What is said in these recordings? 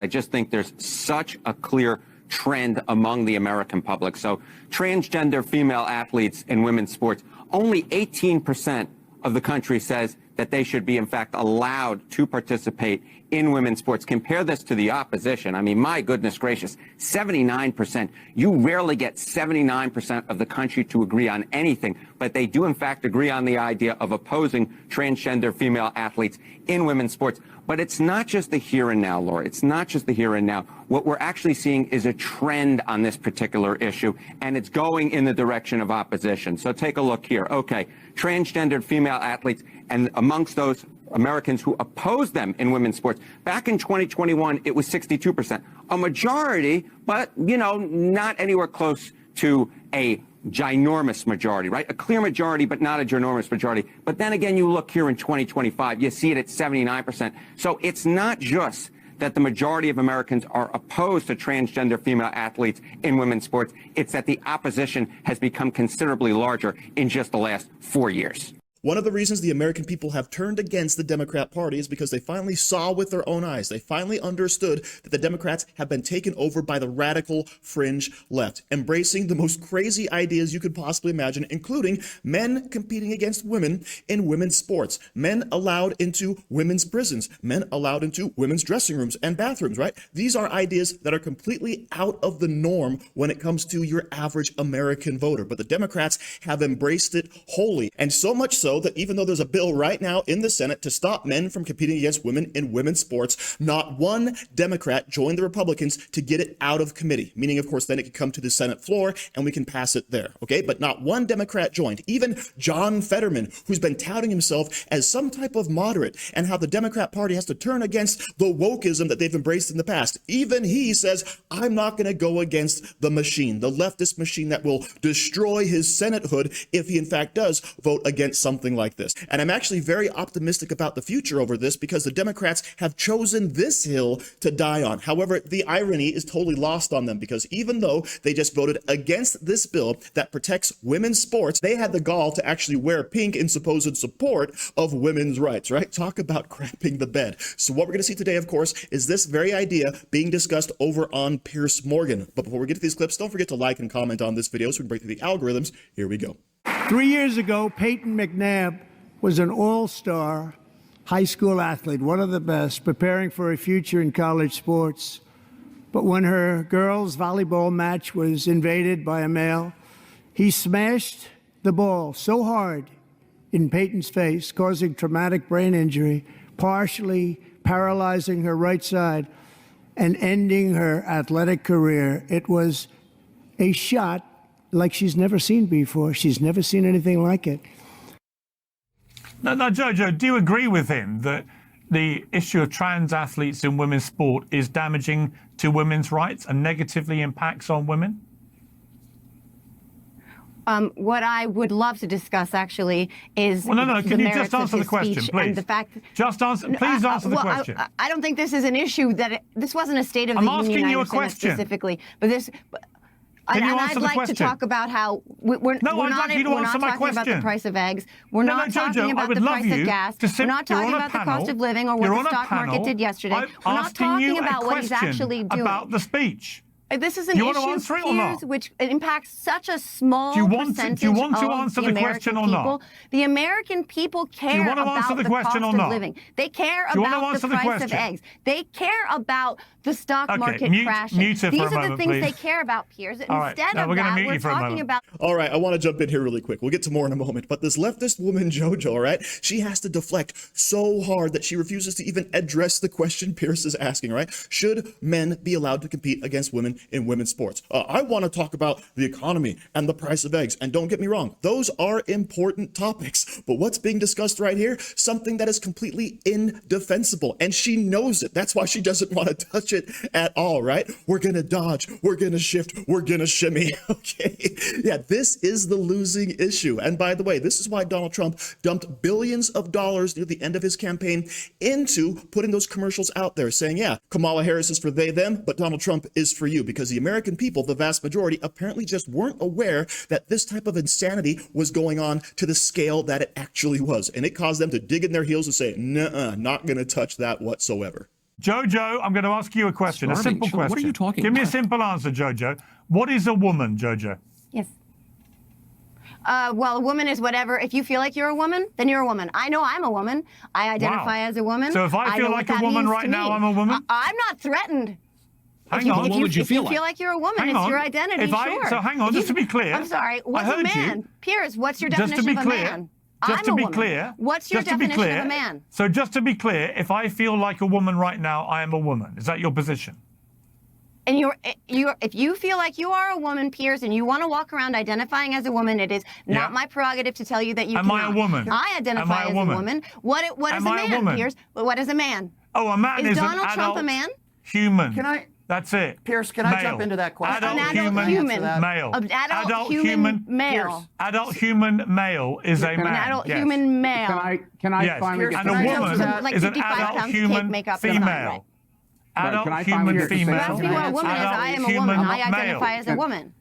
I just think there's such a clear trend among the American public. So transgender female athletes in women's sports, only 18% of the country says that they should be, in fact, allowed to participate in women's sports. Compare this to the opposition. I mean, my goodness gracious, 79%. You rarely get 79% of the country to agree on anything, but they do, in fact, agree on the idea of opposing transgender female athletes in women's sports. But it's not just the here and now, Laura. It's not just the here and now. What we're actually seeing is a trend on this particular issue, and it's going in the direction of opposition. So take a look here. Okay, transgendered female athletes, and amongst those Americans who oppose them in women's sports, back in 2021, it was 62%. A majority, but, you know, not anywhere close to a ginormous majority, right? A clear majority, but not a ginormous majority. But then again, you look here in 2025, you see it at 79%. So it's not just that the majority of Americans are opposed to transgender female athletes in women's sports. It's that the opposition has become considerably larger in just the last 4 years. One of the reasons the American people have turned against the Democrat Party is because they finally saw with their own eyes. They finally understood that the Democrats have been taken over by the radical fringe left, embracing the most crazy ideas you could possibly imagine, including men competing against women in women's sports, men allowed into women's prisons, men allowed into women's dressing rooms and bathrooms, right? These are ideas that are completely out of the norm when it comes to your average American voter. But the Democrats have embraced it wholly, and so much so that even though there's a bill right now in the Senate to stop men from competing against women in women's sports, not one Democrat joined the Republicans to get it out of committee, meaning, of course, then it could come to the Senate floor and we can pass it there, okay? But not one Democrat joined. Even John Fetterman, who's been touting himself as some type of moderate and how the Democrat Party has to turn against the wokeism that they've embraced in the past, even he says, I'm not going to go against the machine, the leftist machine that will destroy his Senatehood if he, in fact, does vote against something like this. And I'm actually very optimistic about the future over this because the Democrats have chosen this hill to die on. However, the irony is totally lost on them because even though they just voted against this bill that protects women's sports, they had the gall to actually wear pink in supposed support of women's rights, right? Talk about crapping the bed. So what we're going to see today, of course, is this very idea being discussed over on Piers Morgan. But before we get to these clips, don't forget to like and comment on this video so we can break through the algorithms. Here we go. 3 years ago, Peyton McNabb was an all-star high school athlete, one of the best, preparing for a future in college sports. But when her girls' volleyball match was invaded by a male, he smashed the ball so hard in Peyton's face, causing traumatic brain injury, partially paralyzing her right side and ending her athletic career. It was a shot like she's never seen before. She's never seen anything like it. Now, Jojo, do you agree with him that the issue of trans athletes in women's sport is damaging to women's rights and negatively impacts on women? What I would love to discuss, actually, is well, no. Can you just answer the question, please? And the fact just answer. Please answer the question. I don't think this is an issue this wasn't a State of the Union. I'm asking you a question specifically, but this. Can you I'd like to talk about how we're not talking about the price of eggs. We're not talking about the price of gas. We're not talking about the cost of living or what the stock market did yesterday. We're not talking about what he's actually doing. About the speech. This is an issue, Piers, which impacts such a small percentage do you want to of answer the the American question or people. not? The American people care about the cost of living. They care about the price of eggs. They care about the stock market crashing. These are the things they care about, Piers. Instead of that, we're talking about... All right, I want to jump in here really quick. We'll get to more in a moment. But this leftist woman, JoJo, all right, she has to deflect so hard that she refuses to even address the question Piers is asking, right? Should men be allowed to compete against women in women's sports? I want to talk about the economy and the price of eggs. And don't get me wrong, those are important topics. But what's being discussed right here? Something that is completely indefensible. And she knows it. That's why she doesn't want to touch it at all, right? We're going to dodge. We're going to shift. We're going to shimmy. Okay. Yeah, this is the losing issue. And by the way, this is why Donald Trump dumped billions of dollars near the end of his campaign into putting those commercials out there saying, yeah, Kamala Harris is for they, them, but Donald Trump is for you. Because the American people, the vast majority, apparently just weren't aware that this type of insanity was going on to the scale that it actually was. And it caused them to dig in their heels and say, nuh-uh, not going to touch that whatsoever. Jojo, I'm going to ask you a question, a simple question. What are you talking Give about? me a simple answer, Jojo. What is a woman, Jojo? Yes. Well, a woman is whatever. If you feel like you're a woman, then you're a woman. I know I'm a woman. I identify as a woman. So if I feel like a woman right now, I'm a woman? I'm not threatened. Hang on. What would you feel like? If you feel like you're a woman, it's your identity, sure. So hang on, just to be clear. I'm sorry, what's a man? Piers, what's your definition of a man? Just to be clear. What's your definition of a man? So just to be clear, if I feel like a woman right now, I am a woman. Is that your position? And if you feel like you are a woman, Piers, and you want to walk around identifying as a woman, it is not my prerogative to tell you that you cannot. Am I a woman? I identify as a woman. What is a man, Piers? What is a man? Oh, a man is Donald an adult Trump a man? human. Can I? That's it. Piers, can I jump into that question? An adult human male. An adult human male. Adult human male is a man. An adult human male. Can I yes. finally get And a woman is an adult human female. Adult human female. You're asking what a woman is. I am a woman. I identify as a woman.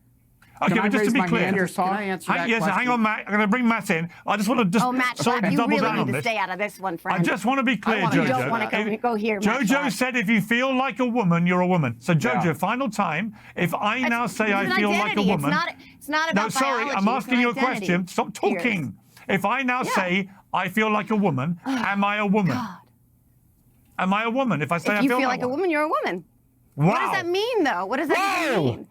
Okay, but just to be clear. Can I answer that yes, question? hang on, Matt. I'm going to bring Matt in. I just want to Matt, you double really down on need to this. stay out of this one, friend. I just want to be clear, Jojo. You don't want to go here, Matt. Jojo said if you feel like a woman, you're a woman. So, Jojo, final time. If I now say I feel like a woman. It's not about No, sorry, biology, I'm asking you a question. Stop talking. If I now say I feel like a woman, am I a woman? God. Am I a woman? If I say I feel like a woman, you're a woman. Wow. What does that mean, though? What does that mean?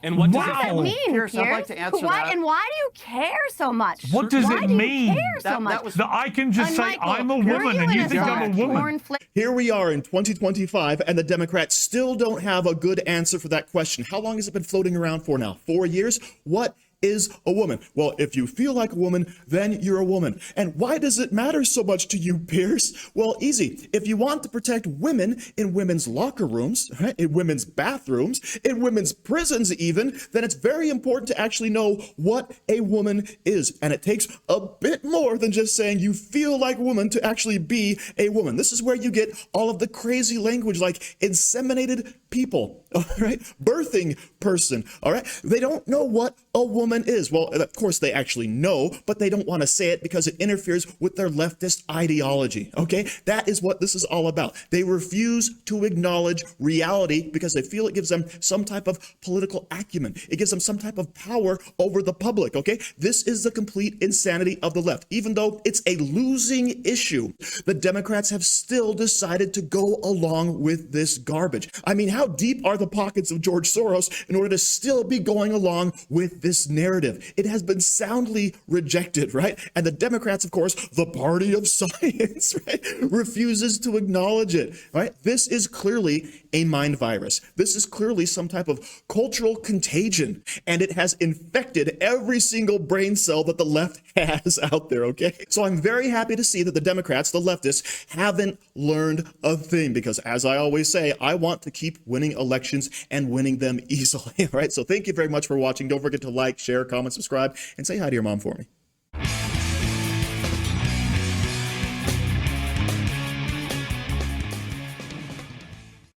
And what does that mean, Piers? I'd like to answer that. And why do you care so much? What does it mean? Why do you care so much? That I can just say Michael, I'm a woman and you think I'm a woman. Here we are in 2025, and the Democrats still don't have a good answer for that question. How long has it been floating around for now? 4 years? What is a woman? Well, if you feel like a woman, then you're a woman. And why does it matter so much to you, Piers? Well, easy. If you want to protect women in women's locker rooms, right, in women's bathrooms, in women's prisons even, then it's very important to actually know what a woman is. And it takes a bit more than just saying you feel like a woman to actually be a woman. This is where you get all of the crazy language like inseminated people, all right, birthing person, all right? They don't know what a woman is. Well, of course they actually know, but they don't want to say it because it interferes with their leftist ideology, okay? That is what this is all about. They refuse to acknowledge reality because they feel it gives them some type of political acumen. It gives them some type of power over the public, okay? This is the complete insanity of the left. Even though it's a losing issue, the Democrats have still decided to go along with this garbage. I mean, how deep are the pockets of George Soros in order to still be going along with this narrative? It has been soundly rejected, right? And the Democrats, of course, the party of science, right, refuses to acknowledge it, right? This is clearly a mind virus. This is clearly some type of cultural contagion, and it has infected every single brain cell that the left has out there, okay? So I'm very happy to see that the Democrats, the leftists, haven't learned a thing because, as I always say, I want to keep winning elections and winning them easily, all right? So thank you very much for watching. Don't forget to like, share, comment, subscribe, and say hi to your mom for me.